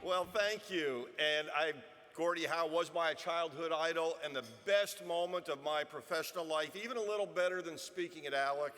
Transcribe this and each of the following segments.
Well, thank you. And Gordie Howe was my childhood idol, and the best moment of my professional life, even a little better than speaking at ALEC,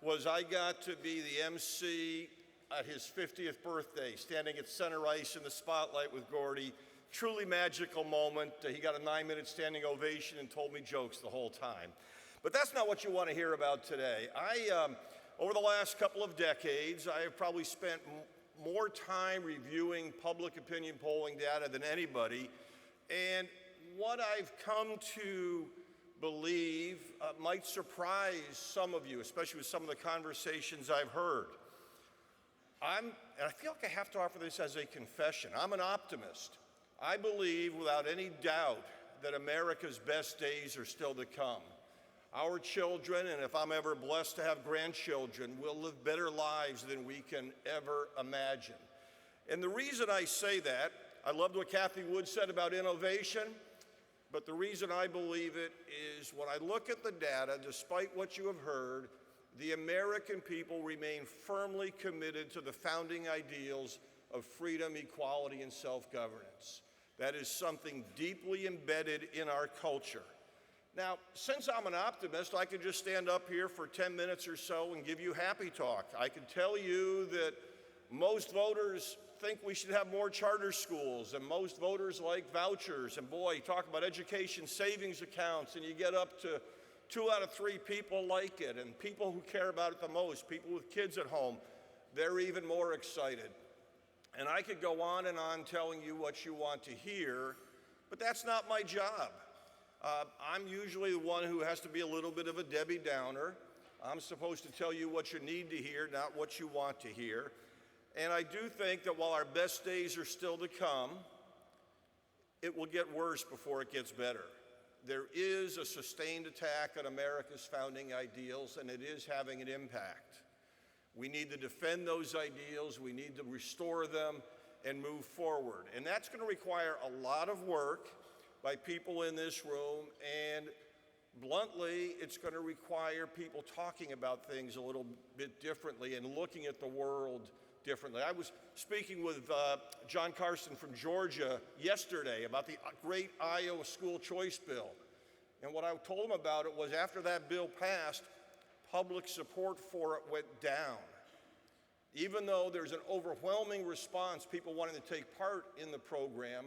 was I got to be the MC at his 50th birthday, standing at center ice in the spotlight with Gordie. Truly magical moment. He got a 9-minute standing ovation and told me jokes the whole time. But that's not what you want to hear about today. Over the last couple of decades, I have probably spent more time reviewing public opinion polling data than anybody. And what I've come to believe might surprise some of you, especially with some of the conversations I've heard. And I feel like I have to offer this as a confession. I'm an optimist. I believe without any doubt that America's best days are still to come. Our children, and if I'm ever blessed to have grandchildren, will live better lives than we can ever imagine. And the reason I say that, I loved what Kathy Wood said about innovation, but the reason I believe it is when I look at the data, despite what you have heard, the American people remain firmly committed to the founding ideals of freedom, equality, and self-governance. That is something deeply embedded in our culture. Now, since I'm an optimist, I could just stand up here for 10 minutes or so and give you happy talk. I could tell you that most voters think we should have more charter schools, and most voters like vouchers. And boy, you talk about education savings accounts, and you get up to 2 out of 3 people like it, and people who care about it the most, people with kids at home, they're even more excited. And I could go on and on telling you what you want to hear, but that's not my job. I'm usually the one who has to be a little bit of a Debbie Downer. I'm supposed to tell you what you need to hear, not what you want to hear. And I do think that while our best days are still to come, it will get worse before it gets better. There is a sustained attack on America's founding ideals, and it is having an impact. We need to defend those ideals, we need to restore them and move forward. And that's going to require a lot of work by people in this room, and bluntly, it's going to require people talking about things a little bit differently and looking at the world differently. I was speaking with John Carson from Georgia yesterday about the great Iowa school choice bill. And what I told him about it was after that bill passed, public support for it went down. Even though there's an overwhelming response, people wanting to take part in the program,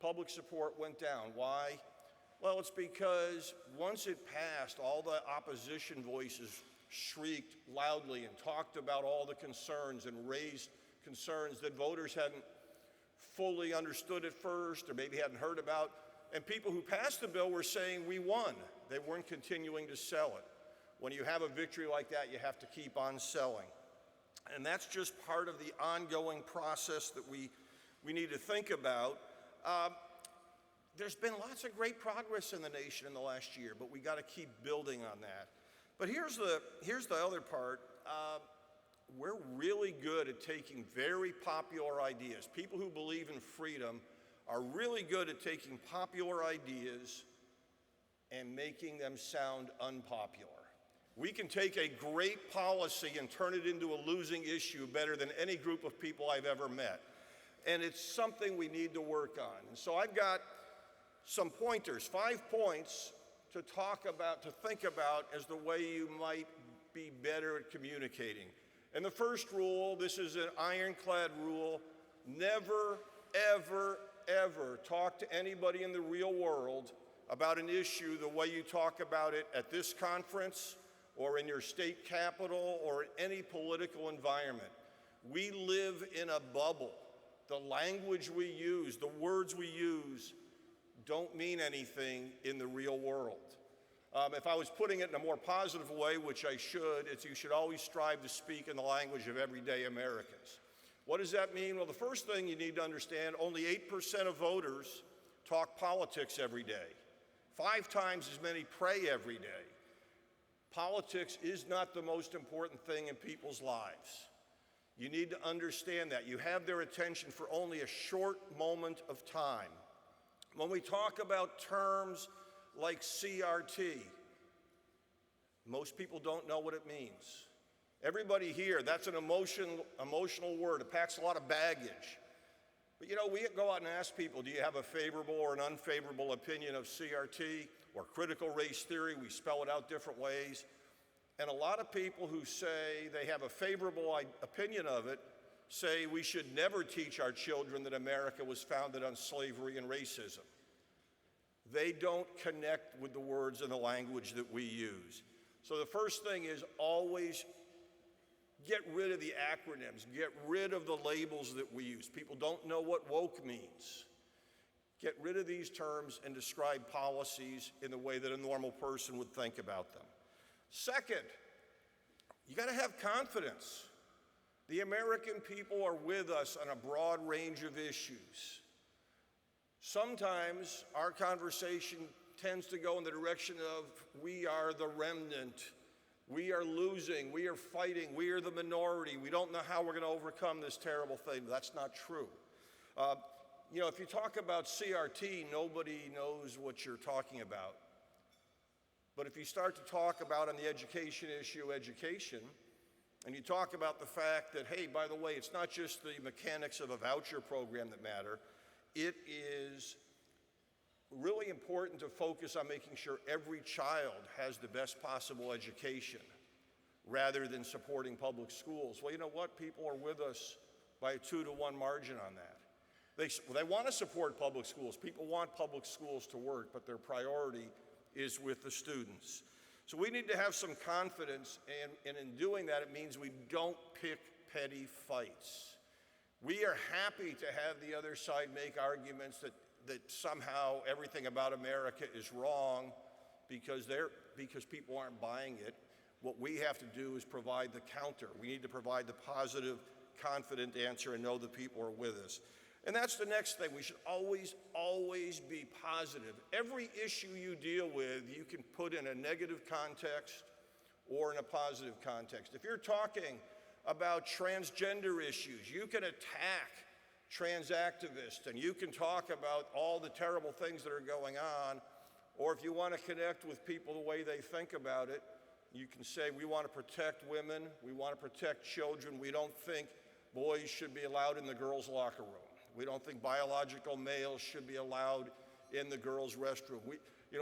public support went down. Why? Well, it's because once it passed, all the opposition voices shrieked loudly and talked about all the concerns and raised concerns that voters hadn't fully understood at first or maybe hadn't heard about. And people who passed the bill were saying, we won. They weren't continuing to sell it. When you have a victory like that, you have to keep on selling. And that's just part of the ongoing process that we need to think about. There's been lots of great progress in the nation in the last year, but we got to keep building on that. But here's the other part. We're really good at taking very popular ideas. People who believe in freedom are really good at taking popular ideas and making them sound unpopular. We can take a great policy and turn it into a losing issue better than any group of people I've ever met. And it's something we need to work on. And so I've got some pointers, 5 points to talk about, to think about as the way you might be better at communicating. And the first rule, this is an ironclad rule, never, ever, ever talk to anybody in the real world about an issue the way you talk about it at this conference or in your state capital or in any political environment. We live in a bubble. The language we use, the words we use, don't mean anything in the real world. If I was putting it in a more positive way, which I should, it's you should always strive to speak in the language of everyday Americans. What does that mean? Well, the first thing you need to understand, only 8% of voters talk politics every day. 5 times as many pray every day. Politics is not the most important thing in people's lives. You need to understand that. You have their attention for only a short moment of time. When we talk about terms like CRT, most people don't know what it means. Everybody here, that's an emotional word. It packs a lot of baggage. But you know, we go out and ask people, do you have a favorable or an unfavorable opinion of CRT or critical race theory? We spell it out different ways. And a lot of people who say they have a favorable opinion of it say we should never teach our children that America was founded on slavery and racism. They don't connect with the words and the language that we use. So the first thing is always get rid of the acronyms, get rid of the labels that we use. People don't know what woke means. Get rid of these terms and describe policies in the way that a normal person would think about them. Second, you got to have confidence. The American people are with us on a broad range of issues. Sometimes our conversation tends to go in the direction of we are the remnant, we are losing, we are fighting, we are the minority, we don't know how we're going to overcome this terrible thing. That's not true. You know, if you talk about CRT, nobody knows what you're talking about. But if you start to talk about on the education issue, education, and you talk about the fact that, hey, by the way, it's not just the mechanics of a voucher program that matter, it is really important to focus on making sure every child has the best possible education rather than supporting public schools. Well, you know what? People are with us by a 2-to-1 margin on that. They want to support public schools. People want public schools to work, but their priority is with the students. So we need to have some confidence, and in doing that, it means we don't pick petty fights. We are happy to have the other side make arguments that somehow everything about America is wrong because people aren't buying it. What we have to do is provide the counter. We need to provide the positive, confident answer and know that people are with us. And that's the next thing. We should always, always be positive. Every issue you deal with, you can put in a negative context or in a positive context. If you're talking about transgender issues, you can attack trans activists and you can talk about all the terrible things that are going on. Or if you want to connect with people the way they think about it, you can say we want to protect women, we want to protect children. We don't think boys should be allowed in the girls' locker room. We don't think biological males should be allowed in the girls' restroom.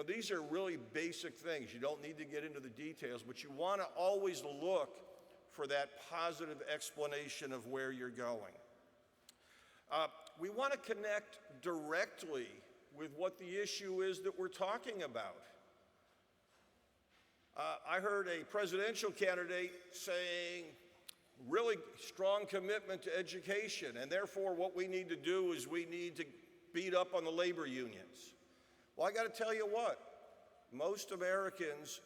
These are really basic things. You don't need to get into the details, but you want to always look for that positive explanation of where you're going. We want to connect directly with what the issue is that we're talking about. I heard a presidential candidate saying, really strong commitment to education, and therefore what we need to do is we need to beat up on the labor unions. Well, I got to tell you what, most Americans,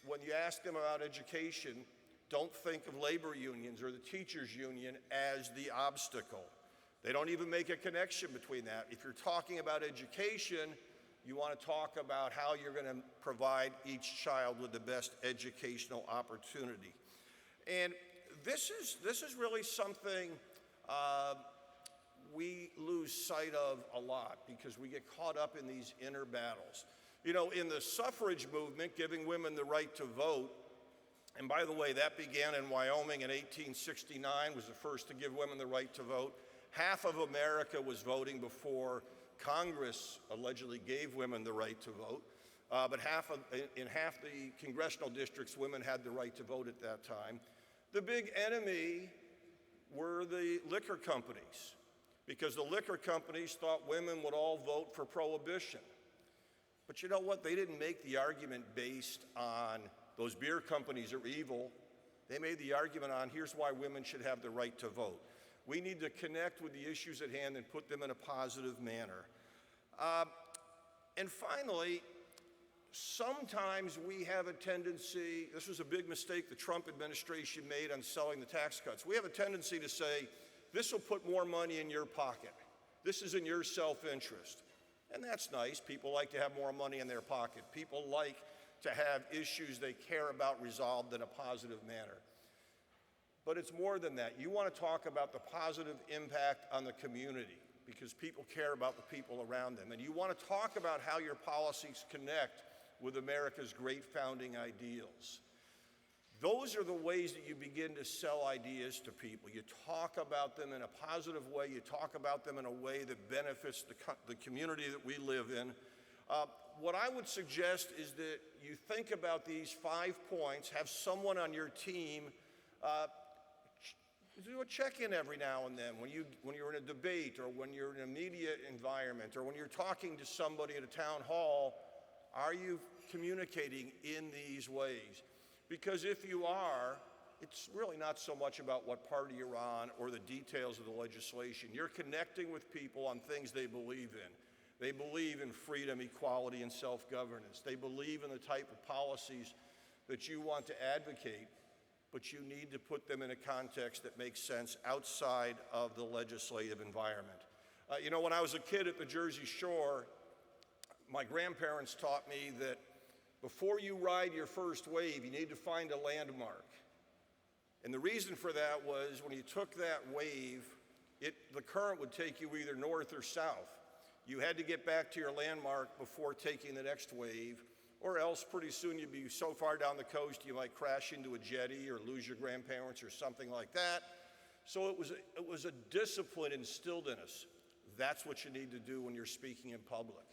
when you ask them about education, don't think of labor unions or the teachers union as the obstacle. They don't even make a connection between that. If you're talking about education, you want to talk about how you're going to provide each child with the best educational opportunity. And this is really something we lose sight of a lot because we get caught up in these inner battles. You know, in the suffrage movement, giving women the right to vote, and by the way, that began in Wyoming in 1869, was the first to give women the right to vote. Half of America was voting before Congress allegedly gave women the right to vote. But in half the congressional districts, women had the right to vote at that time. The big enemy were the liquor companies, because the liquor companies thought women would all vote for prohibition. But you know what? They didn't make the argument based on those beer companies are evil. They made the argument on here's why women should have the right to vote. We need to connect with the issues at hand and put them in a positive manner. And finally, sometimes we have a tendency, this was a big mistake the Trump administration made on selling the tax cuts. We have a tendency to say, this will put more money in your pocket. This is in your self-interest. And that's nice. People like to have more money in their pocket. People like to have issues they care about resolved in a positive manner. But it's more than that. You want to talk about the positive impact on the community because people care about the people around them. And you want to talk about how your policies connect with America's great founding ideals. Those are the ways that you begin to sell ideas to people. You talk about them in a positive way. You talk about them in a way that benefits the community that we live in. What I would suggest is that you think about these 5 points, have someone on your team do a check-in every now and then when you're in a debate or when you're in a media environment or when you're talking to somebody at a town hall. Are you communicating in these ways? Because if you are, it's really not so much about what party you're on or the details of the legislation. You're connecting with people on things they believe in. They believe in freedom, equality, and self-governance. They believe in the type of policies that you want to advocate, but you need to put them in a context that makes sense outside of the legislative environment. You know, when I was a kid at the Jersey Shore, my grandparents taught me that before you ride your first wave, you need to find a landmark. And the reason for that was when you took that wave, the current would take you either north or south. You had to get back to your landmark before taking the next wave, or else pretty soon you'd be so far down the coast you might crash into a jetty or lose your grandparents or something like that. So it was a discipline instilled in us. That's what you need to do when you're speaking in public.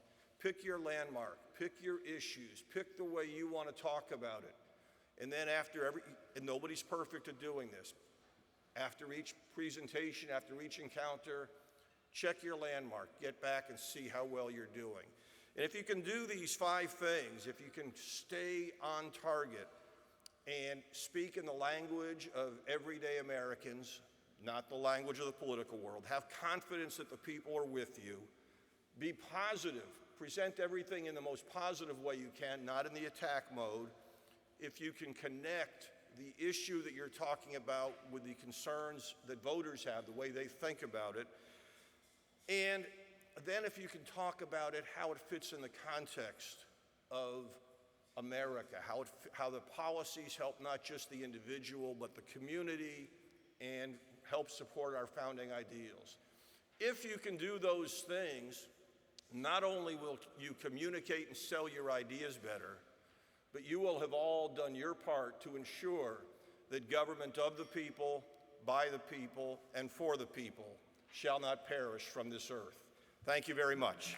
Pick your landmark, pick your issues, pick the way you want to talk about it. And then and nobody's perfect at doing this, after each presentation, after each encounter, check your landmark, get back and see how well you're doing. And if you can do these 5 things, if you can stay on target and speak in the language of everyday Americans, not the language of the political world, have confidence that the people are with you, be positive, present everything in the most positive way you can, not in the attack mode. If you can connect the issue that you're talking about with the concerns that voters have, the way they think about it, and then if you can talk about it, how it fits in the context of America, how the policies help not just the individual, but the community and help support our founding ideals. If you can do those things, not only will you communicate and sell your ideas better, but you will have all done your part to ensure that government of the people, by the people, and for the people shall not perish from this earth. Thank you very much.